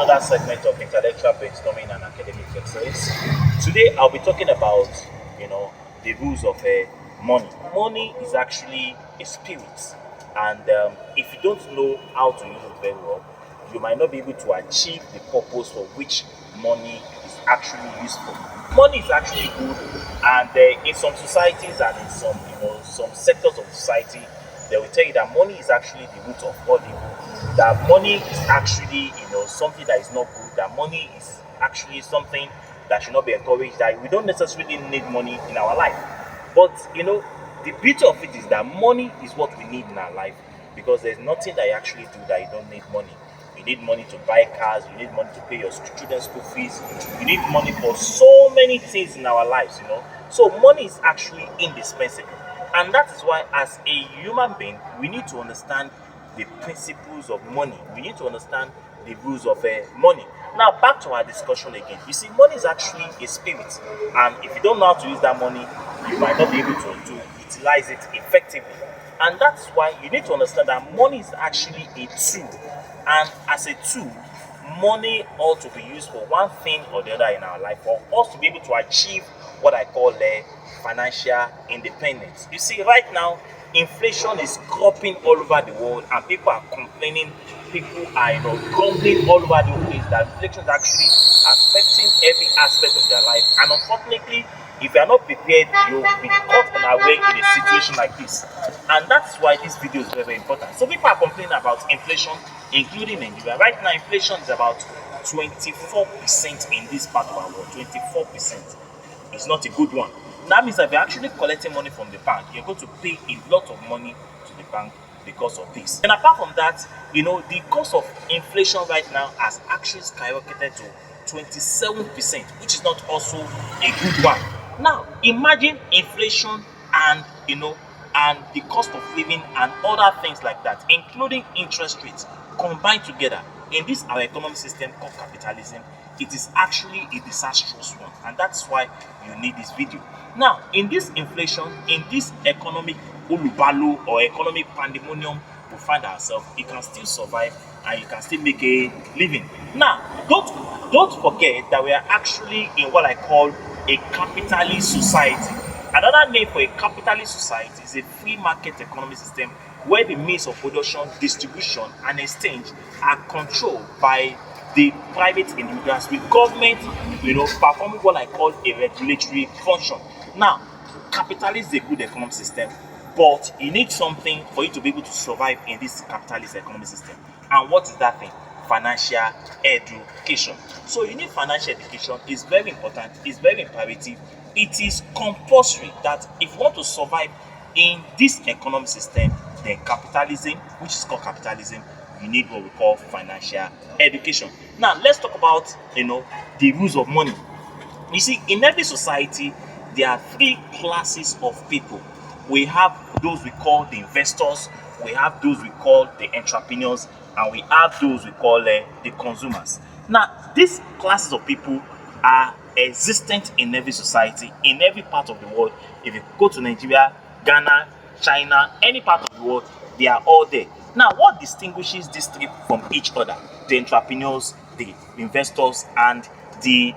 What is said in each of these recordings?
another segment of intellectual brainstorming and academic excellence. Today, I'll be talking about, the rules of money. Money is actually a spirit, and if you don't know how to use it very well, you might not be able to achieve the purpose for which money is actually useful. Money is actually good, and in some societies and in some sectors of society, they will tell you that money is actually the root of all evil. That money is actually something that is not good. That money is actually something that should not be encouraged. That we don't necessarily need money in our life, but the beauty of it is that money is what we need in our life, because there's nothing that you actually do that you don't need money. You need money to buy cars, you need money to pay your children's school fees, you need money for so many things in our lives. So money is actually indispensable. And that is why, as a human being, we need to understand the principles of money. We need to understand the rules of money. Now, back to our discussion again. You see, money is actually a spirit, and if you don't know how to use that money, you might not be able to utilize it effectively. And that's why you need to understand that money is actually a tool, and as a tool, money ought to be used for one thing or the other in our life, for us to be able to achieve what I call financial independence. You see, right now, inflation is cropping all over the world, and people are complaining. People are grumbling all over the place that inflation is actually affecting every aspect of their life. And unfortunately, if you are not prepared, you'll be caught unaware in a situation like this. And that's why this video is very, very important. So people are complaining about inflation, including Nigeria. Right now, inflation is about 24% in this part of our world. 24%. It's not a good one. That means that if you're actually collecting money from the bank, you're going to pay a lot of money to the bank because of this. And apart from that, the cost of inflation right now has actually skyrocketed to 27%, which is not also a good one. Now, imagine inflation and and the cost of living and other things like that, including interest rates, combined together in this our economic system called capitalism. It is actually a disastrous one, and that's why you need this video. Now, in this inflation, in this economic ulubalu or economic pandemonium we find ourselves, you can still survive and you can still make a living. Now, don't forget that we are actually in what I call a capitalist society. Another name for a capitalist society is a free market economic system where the means of production, distribution, and exchange are controlled by the private individuals, with government, performing what I call a regulatory function. Now, capitalism is a good economic system, but you need something for you to be able to survive in this capitalist economic system. And what is that thing? Financial education. So you need financial education. It's very important. It's very imperative. It is compulsory that if you want to survive in this economic system, then capitalism, which is called capitalism, you need what we call financial education. Now, let's talk about the rules of money. You see, in every society, there are three classes of people. We have those we call the investors, we have those we call the entrepreneurs, and we have those we call the consumers. Now, these classes of people are existent in every society, in every part of the world. If you go to Nigeria, Ghana, China, any part of the world, they are all there. Now, what distinguishes these three from each other? The entrepreneurs, the investors, and the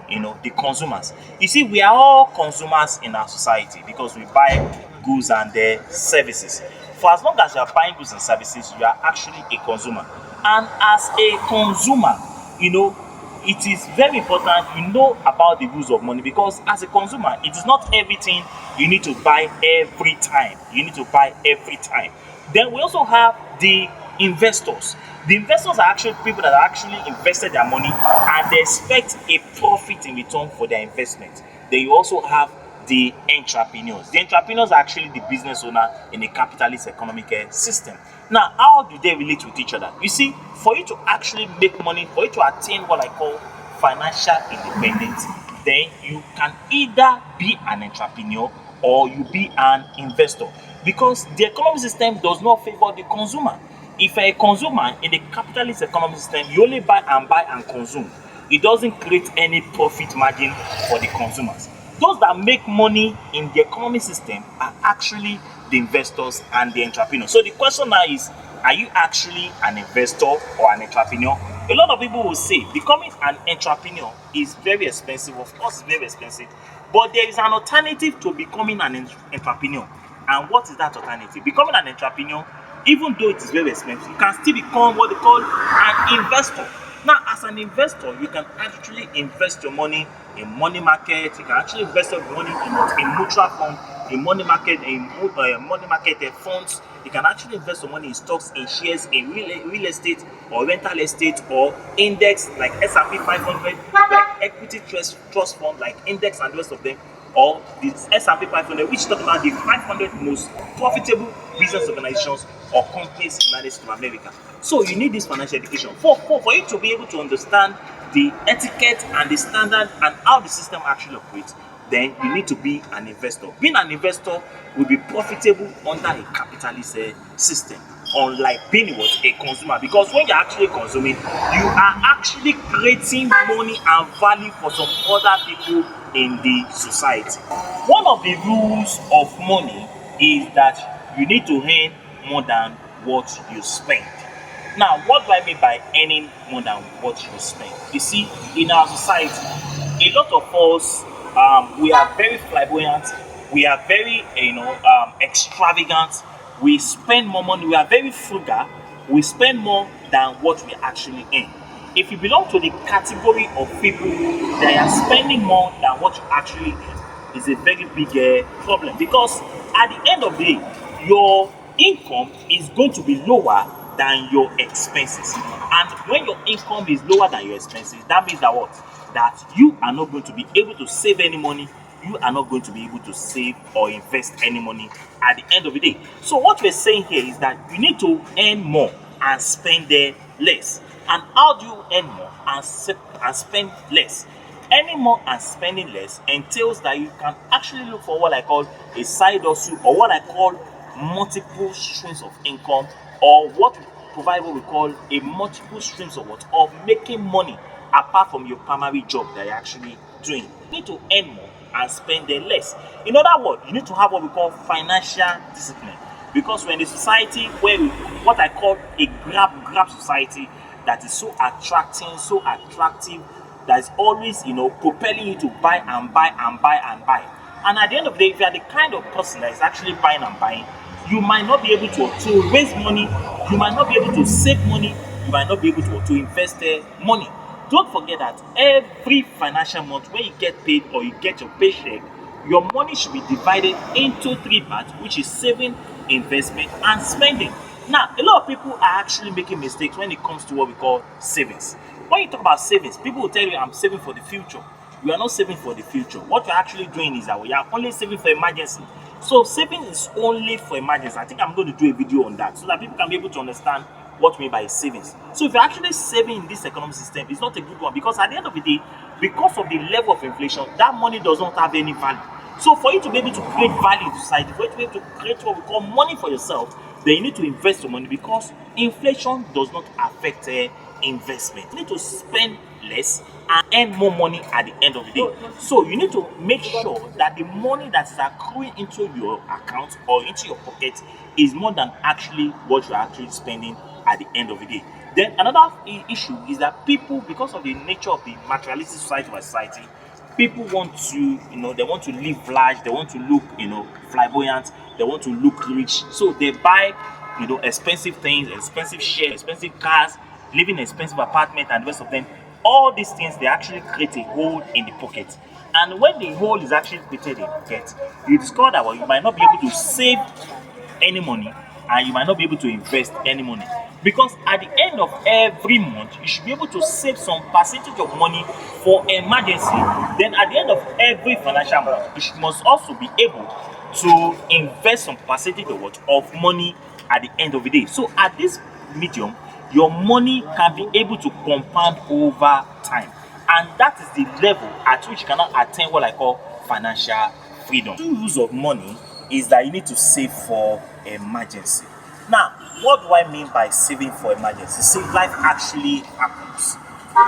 consumers. You see, we are all consumers in our society because we buy goods and services. For as long as you are buying goods and services, you are actually a consumer. And as a consumer, it is very important you know about the rules of money, because as a consumer, it is not everything you need to buy every time. You need to buy every time. Then we also have the investors. The investors are actually people that are actually invested their money and they expect a profit in return for their investment. Then you also have the entrepreneurs. The entrepreneurs are actually the business owner in a capitalist economic system. Now, how do they relate with each other? You see, for you to actually make money, for you to attain what I call financial independence, then you can either be an entrepreneur or you be an investor, because the economic system does not favor the consumer. If you're a consumer in the capitalist economic system, you only buy and consume. It doesn't create any profit margin for the consumers. Those that make money in the economic system are actually the investors and the entrepreneurs. So the question now is, are you actually an investor or an entrepreneur? a lot of people will say becoming an entrepreneur is very expensive. Of course, it's very expensive, but there is an alternative to becoming an entrepreneur. And what is that alternative? Becoming an entrepreneur, even though it is very expensive, you can still become what they call an investor. Now, as an investor, you can actually invest your money in money market. You can actually invest your money in mutual fund, in money market, money market funds. You can actually invest your money in stocks, in shares, in real estate or rental estate or index like S&P 500, like equity trust fund like index and the rest of them, or the S&P 500, which is talking about the 500 most profitable business organizations or companies in the United States of America. So you need this financial education for you to be able to understand the etiquette and the standard and how the system actually operates. Then you need to be an investor. Being an investor will be profitable under a capitalist system, unlike being what a consumer. Because when you're actually consuming, you are actually creating money and value for some other people in the society. One of the rules of money is that you need to earn more than what you spend. Now, what do I mean by earning more than what you spend? You see, in our society, a lot of us, we are very flamboyant, we are very, extravagant, we spend more money, we are very frugal, we spend more than what we actually earn. If you belong to the category of people that are spending more than what you actually earn, is a very big problem, because at the end of the day, your income is going to be lower than your expenses. And when your income is lower than your expenses, that means that what? That you are not going to be able to save any money. You are not going to be able to save or invest any money at the end of the day. So what we're saying here is that you need to earn more and spend less. And how do you earn more and spend less? Earning more and spending less entails that you can actually look for what I call a side hustle, or what I call multiple streams of income, or what provide what we call a multiple streams of what of making money apart from your primary job that you're actually doing. You need to earn more and spend less. In other words, you need to have what we call financial discipline, because we're in a society where what I call a grab society that is so attractive, that is always propelling you to buy and buy and buy and buy. And at the end of the day, if you are the kind of person that is actually buying and buying, you might not be able to raise money, you might not be able to save money, you might not be able to invest money. Don't forget that every financial month when you get paid or you get your paycheck, your money should be divided into three parts, which is saving, investment, and spending. Now, a lot of people are actually making mistakes when it comes to what we call savings. When you talk about savings, people will tell you, I'm saving for the future. You are not saving for the future. What you're actually doing is that we are only saving for emergency. So saving is only for emergency. I think I'm going to do a video on that so that people can be able to understand what we mean by savings. So if you're actually saving in this economic system, it's not a good one, because at the end of the day, because of the level of inflation, that money does not have any value. So for you to be able to create value in society, for you to be able to create what we call money for yourself, then you need to invest your money, because inflation does not affect investment. You need to spend less and earn more money at the end of the day. So you need to make sure that the money that is accruing into your account or into your pocket is more than actually what you're actually spending at the end of the day. Then another issue is that people, because of the nature of the materialistic society of our society, people want to, they want to live large, they want to look, flamboyant, they want to look rich. So they buy, expensive things, expensive shares, expensive cars, live in expensive apartment and the rest of them. All these things, they actually create a hole in the pocket. And when the hole is actually created in the pocket, you discover that you might not be able to save any money, and you might not be able to invest any money, because at the end of every month you should be able to save some percentage of money for emergency. Then at the end of every financial month, you must also be able to invest some percentage of money at the end of the day. So at this medium, your money can be able to compound over time, and that is the level at which you cannot attain what I call financial freedom. Two rules of money is that you need to save for emergency. Now, what do I mean by saving for emergency? See, life actually happens.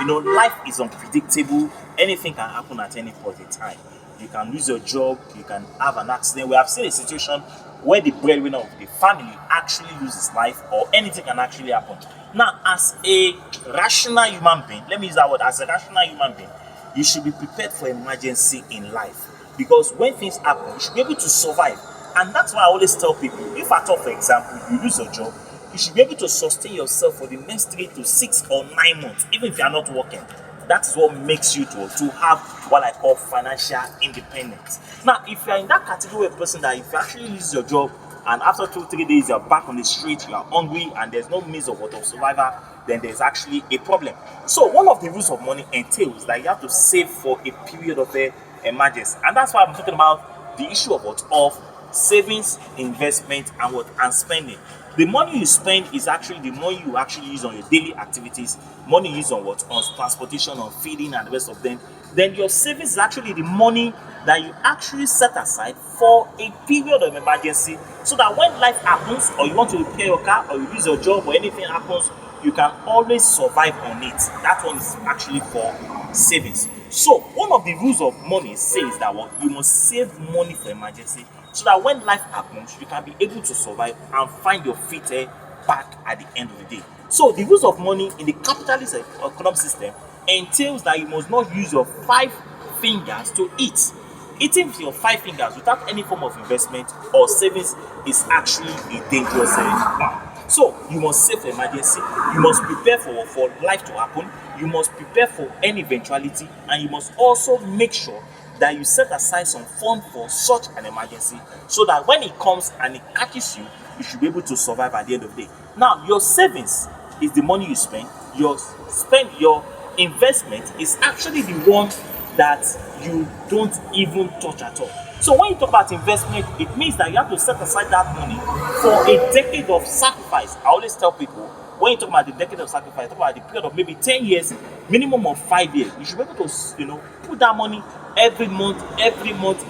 Life is unpredictable. Anything can happen at any point in time. You can lose your job, you can have an accident. We have seen a situation where the breadwinner of the family actually loses life, or anything can actually happen. Now, as a rational human being, let me use that word, as a rational human being, you should be prepared for emergency in life. Because when things happen, you should be able to survive. And that's why I always tell people, if at all, for example, you lose your job, you should be able to sustain yourself for the next 3 to 6 or 9 months, even if you are not working. That is what makes you to have what I call financial independence. Now, if you are in that category of person that if you actually lose your job and after 2 3 days you're back on the street, you are hungry and there's no means of what of survival, then there's actually a problem. So one of the rules of money entails that you have to save for a period of emergency, and that's why I'm talking about the issue of what of savings, investment, and what and spending. The money you spend is actually the money you actually use on your daily activities, money you use on what on transportation, on feeding, and the rest of them. Then your savings is actually the money that you actually set aside for a period of emergency, so that when life happens, or you want to repair your car, or you lose your job, or anything happens, you can always survive on it. That one is actually for savings. So one of the rules of money says that what you must save money for emergency, so that when life happens, you can be able to survive and find your feet back at the end of the day. So the rules of money in the capitalist economic system entails that you must not use your 5 fingers to eat. Eating with your 5 fingers without any form of investment or savings is actually a dangerous path. So you must save for emergency, you must prepare for life to happen, you must prepare for any eventuality, and you must also make sure that you set aside some fund for such an emergency, so that when it comes and it catches you, you should be able to survive at the end of the day. Now, your savings is the money you spend. Your investment is actually the one that you don't even touch at all. So when you talk about investment, it means that you have to set aside that money for a decade of sacrifice. I always tell people, when you talk about the decade of sacrifice, talk about the period of maybe 10 years, minimum of 5 years. You should be able to, put that money every month, every month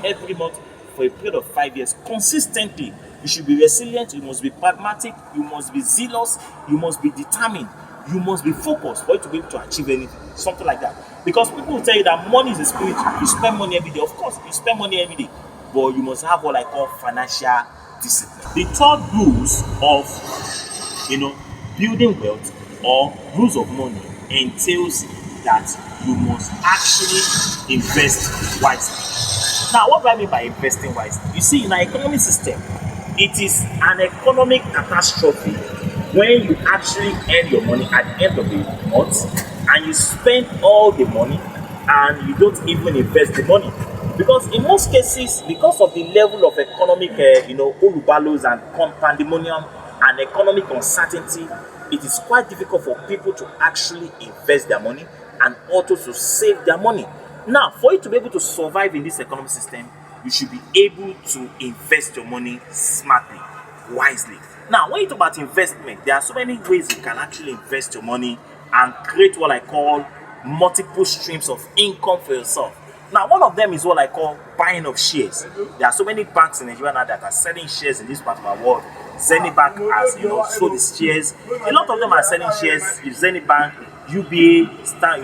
for a period of 5 years consistently. You should be resilient, you must be pragmatic, you must be zealous, you must be determined, you must be focused for you to be able to achieve anything, something like that. Because people will tell you that money is a spirit, you spend money every day. Of course, you spend money every day, but you must have what I call financial discipline. The third rules of building wealth or rules of money entails that you must actually invest wisely. Now, what do I mean by investing wisely? You see, in our economic system, it is an economic catastrophe when you actually earn your money at the end of the month and you spend all the money and you don't even invest the money. Because in most cases, because of the level of economic, ulubalos and pandemonium and economic uncertainty, it is quite difficult for people to actually invest their money and also to save their money. Now, for you to be able to survive in this economic system, you should be able to invest your money smartly, wisely. Now, when you talk about investment, there are so many ways you can actually invest your money and create what I call multiple streams of income for yourself. Now, one of them is what I call buying of shares. There are so many banks in Nigeria now that are selling shares in this part of our world. Zenith Bank has, sold its shares. A lot of them are selling shares. If Zenith Bank, UBA, Star,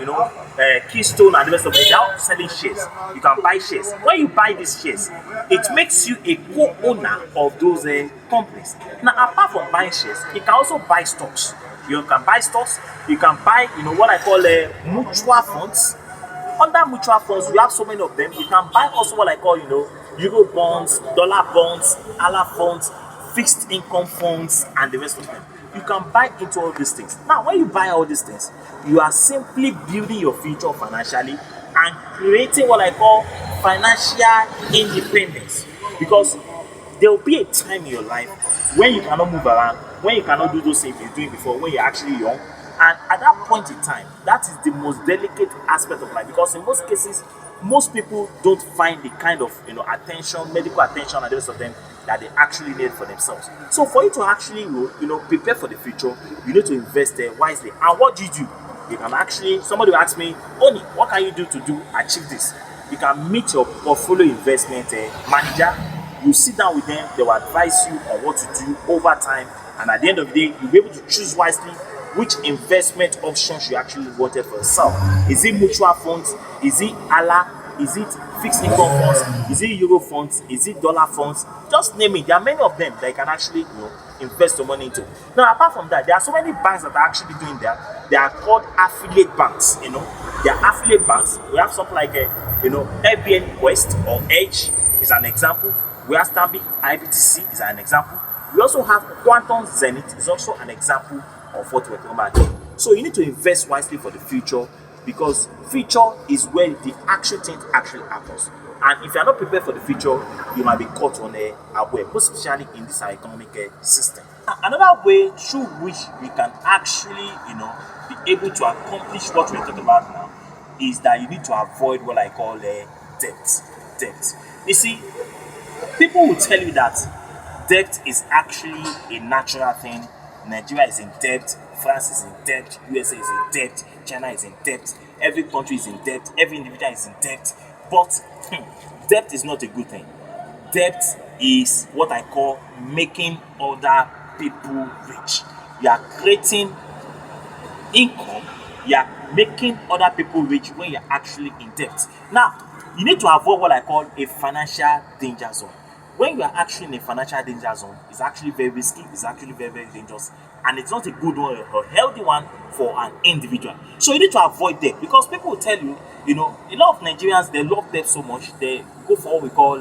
Keystone, and the rest of them, they are all selling shares. You can buy shares. When you buy these shares, it makes you a co-owner of those companies. Now, apart from buying shares, you can also buy stocks. You can buy stocks. You can buy, what I call mutual funds. Under mutual funds, we have so many of them. You can buy also what I call, euro bonds, dollar bonds, ALA funds, fixed income funds, and the rest of them. You can buy into all these things. Now, when you buy all these things, you are simply building your future financially and creating what I call financial independence. Because there will be a time in your life when you cannot move around, when you cannot do those things you're doing before, when you're actually young. And at that point in time, that is the most delicate aspect of life, because in most cases, most people don't find the kind of attention, medical attention, and the rest of them that they actually need for themselves. So for you to actually prepare for the future, you need to invest wisely. And what do? You can actually, somebody will ask me, Oni, what can you do to achieve this? You can meet your portfolio investment manager. You sit down with them, they will advise you on what to do over time, and at the end of the day, you'll be able to choose wisely which investment options you actually wanted for yourself. Is it mutual funds? Is it ALA? Is it fixed income funds? Is it euro funds? Is it dollar funds? Just name it. There are many of them that you can actually invest your money into. Now, apart from that, there are so many banks that are actually doing that. They are called affiliate banks. They are affiliate banks. We have something like ABN Quest or Edge is an example. We have Stanbic IBTC is an example. We also have Quantum Zenith is also an example of what we're talking about here. So you need to invest wisely for the future, because future is where the actual things actually happens. And if you're not prepared for the future, you might be caught on a web, most especially in this economic system. Another way through which we can actually, be able to accomplish what we're talking about now is that you need to avoid what I call debt. Debt. You see, people will tell you that debt is actually a natural thing. Nigeria is in debt, France is in debt, USA is in debt, China is in debt, every country is in debt, every individual is in debt. But debt is not a good thing. Debt is what I call making other people rich. You are creating income, you are making other people rich when you're actually in debt. Now, you need to avoid what I call a financial danger zone. When you are actually in a financial danger zone, it's actually very risky, it's actually very, very dangerous, and it's not a good one, a healthy one for an individual. So you need to avoid debt, because people will tell you, a lot of Nigerians, they love debt so much, they go for what we call,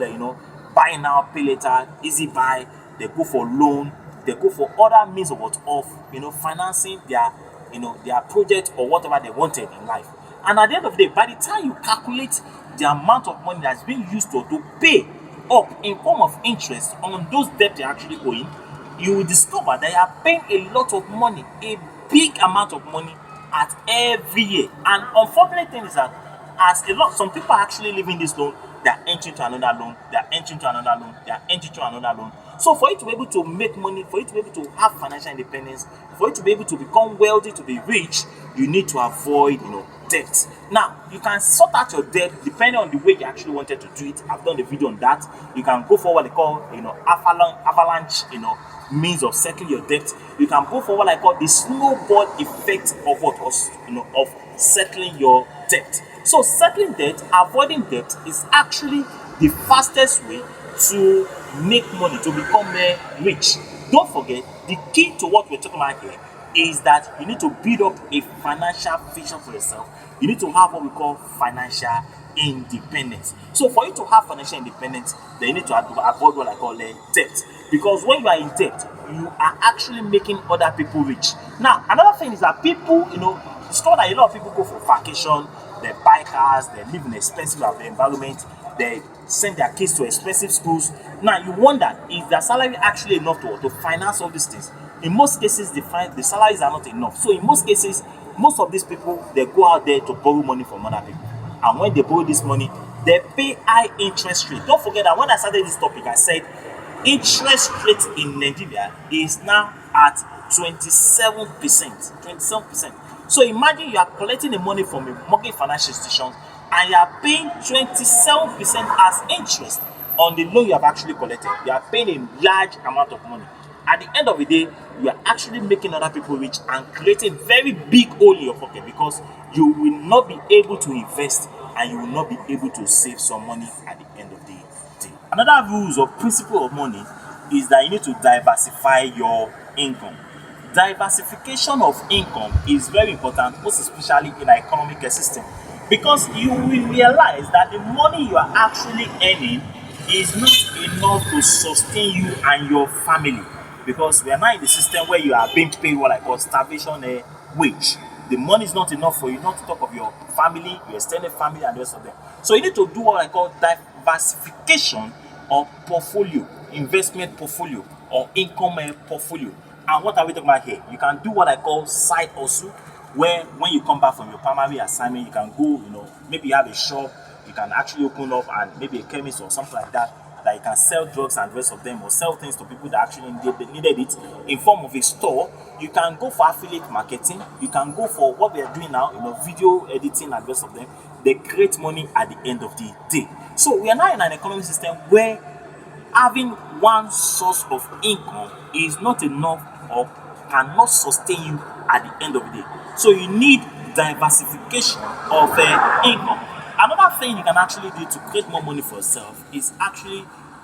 buy now, pay later, easy buy, they go for loan, they go for other means of financing their project or whatever they wanted in life. And at the end of the day, by the time you calculate the amount of money that's being used to pay up in form of interest on those debts you're actually owing, you will discover that you are paying a lot of money, a big amount of money at every year. And unfortunate thing is that some people are actually leaving this loan, they are entering to another loan, they are entering to another loan, they are entering to another loan. So for you to be able to make money, for you to be able to have financial independence, for you to be able to become wealthy, to be rich, you need to avoid, debt. Now, you can sort out your debt depending on the way you actually wanted to do it. I've done a video on that. You can go for what they call, avalanche, means of settling your debt. You can go for what I call the snowball effect of of settling your debt. So settling debt, avoiding debt is actually the fastest way to make money, to become rich. Don't forget, the key to what we're talking about here is that you need to build up a financial vision for yourself. You need to have what we call financial independence. So for you to have financial independence, then you need to avoid what I call debt. Because when you are in debt, you are actually making other people rich. Now, another thing is that people, discover that a lot of people go for vacation, they buy cars, they live in expensive environment, they send their kids to expensive schools. Now, you wonder, is their salary actually enough to finance all these things? In most cases, the salaries are not enough. So in most cases, most of these people, they go out there to borrow money from other people. And when they borrow this money, they pay high interest rate. Don't forget that when I started this topic, I said interest rate in Nigeria is now at 27%. 27%. So imagine you are collecting the money from a mortgage financial institution and you are paying 27% as interest on the loan you have actually collected. You are paying a large amount of money. At the end of the day, you are actually making other people rich and creating very big hole in your pocket, because you will not be able to invest and you will not be able to save some money at the end of the day. Another rules or principle of money is that you need to diversify your income. Diversification of income is very important, most especially in an economic system, because you will realize that the money you are actually earning is not enough to sustain you and your family, because we are now in the system where you are being paid what I call starvation wage. The money is not enough for you, not to talk of your family, your extended family, and the rest of them. So you need to do what I call diversification of portfolio, investment portfolio, or income portfolio. And what are we talking about here? You can do what I call side hustle, where when you come back from your primary assignment, you can go, maybe you have a shop, you can actually open up and maybe a chemist or something like that you can sell drugs and the rest of them, or sell things to people that actually needed it in form of a store. You can go for affiliate marketing. You can go for what we are doing now, video editing and the rest of them. They create money at the end of the day. So we are now in an economic system where having one source of income is not enough or cannot sustain you at the end of the day. So you need diversification of income. Another thing you can actually do to create more money for yourself is actually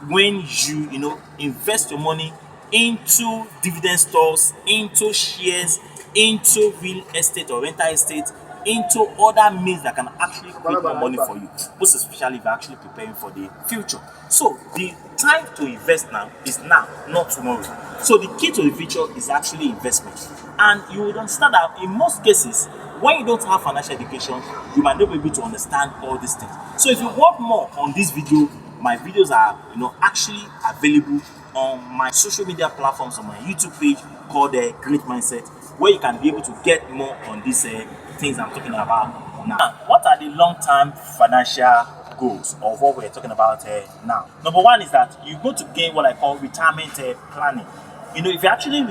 when you invest your money into dividend stocks, into shares, into real estate or rental estate, into other means that can actually create more money for you, most especially if you're actually preparing for the future. So the time to invest now is now, not tomorrow. So the key to the future is actually investment. And you would understand that in most cases, when you don't have financial education, you might not be able to understand all these things. So if you want more on this video, my videos are actually available on my social media platforms, on my YouTube page called Great Mindset, where you can be able to get more on these things I'm talking about now. What are the long-term financial goals of what we're talking about now? Number one is that you're going to gain what I call retirement planning. If you're actually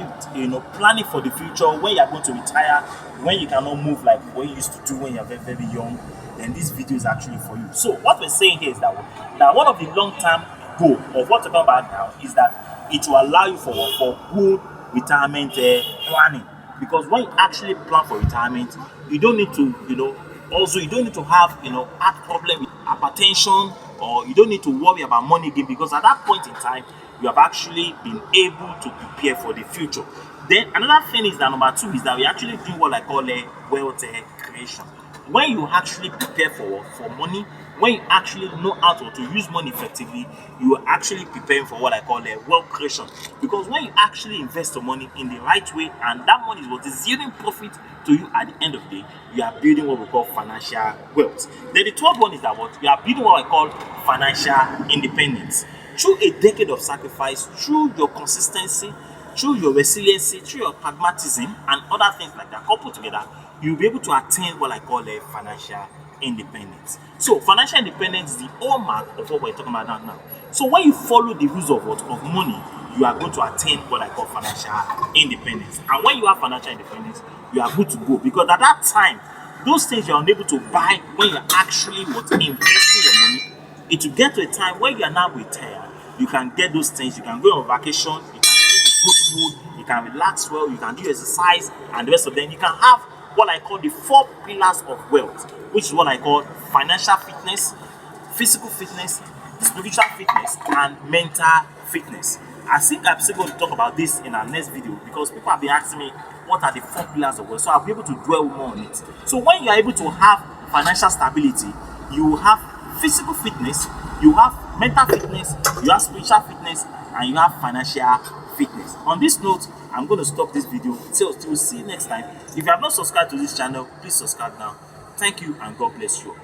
planning for the future, when you're going to retire, when you cannot move like what you used to do when you're very, very young, then this video is actually for you. So what we're saying here is that one of the long-term goal of what we're talking about now is that it will allow you for good retirement planning. Because when you actually plan for retirement, you don't need to also you don't need to have heart problem with hypertension, or you don't need to worry about money again, because at that point in time you have actually been able to prepare for the future. Then another thing is that number two is that we actually do what I call a wealth creation. When you actually prepare for money, when you actually know how to use money effectively, you are actually preparing for what I call a wealth creation. Because when you actually invest your money in the right way, and that money is what is yielding profit to you at the end of the day, you are building what we call financial wealth. Then the third one is that what you are building what I call financial independence. Through a decade of sacrifice, through your consistency, through your resiliency, through your pragmatism, and other things like that, coupled together, you'll be able to attain what I call a financial independence. So financial independence is the hallmark of what we're talking about now. So when you follow the rules of money, you are going to attain what I call financial independence. And when you have financial independence, you are good to go, because at that time, those things you're unable to buy when you're actually investing your money, it will get to a time where you are now retired, you can get those things, you can go on vacation, you can eat good food, you can relax well, you can do exercise, and the rest of them. You can have what I call the 4 pillars of wealth, which is what I call financial fitness, physical fitness, spiritual fitness, and mental fitness. I think I'm still going to talk about this in our next video, because people have been asking me what are the 4 pillars of wealth, so I'll be able to dwell more on it. So when you are able to have financial stability, you will have physical fitness, you have mental fitness, you have spiritual fitness, and you have financial fitness. On this note, I'm going to stop this video. So we'll see you next time. If you have not subscribed to this channel, please subscribe now. Thank you, and God bless you.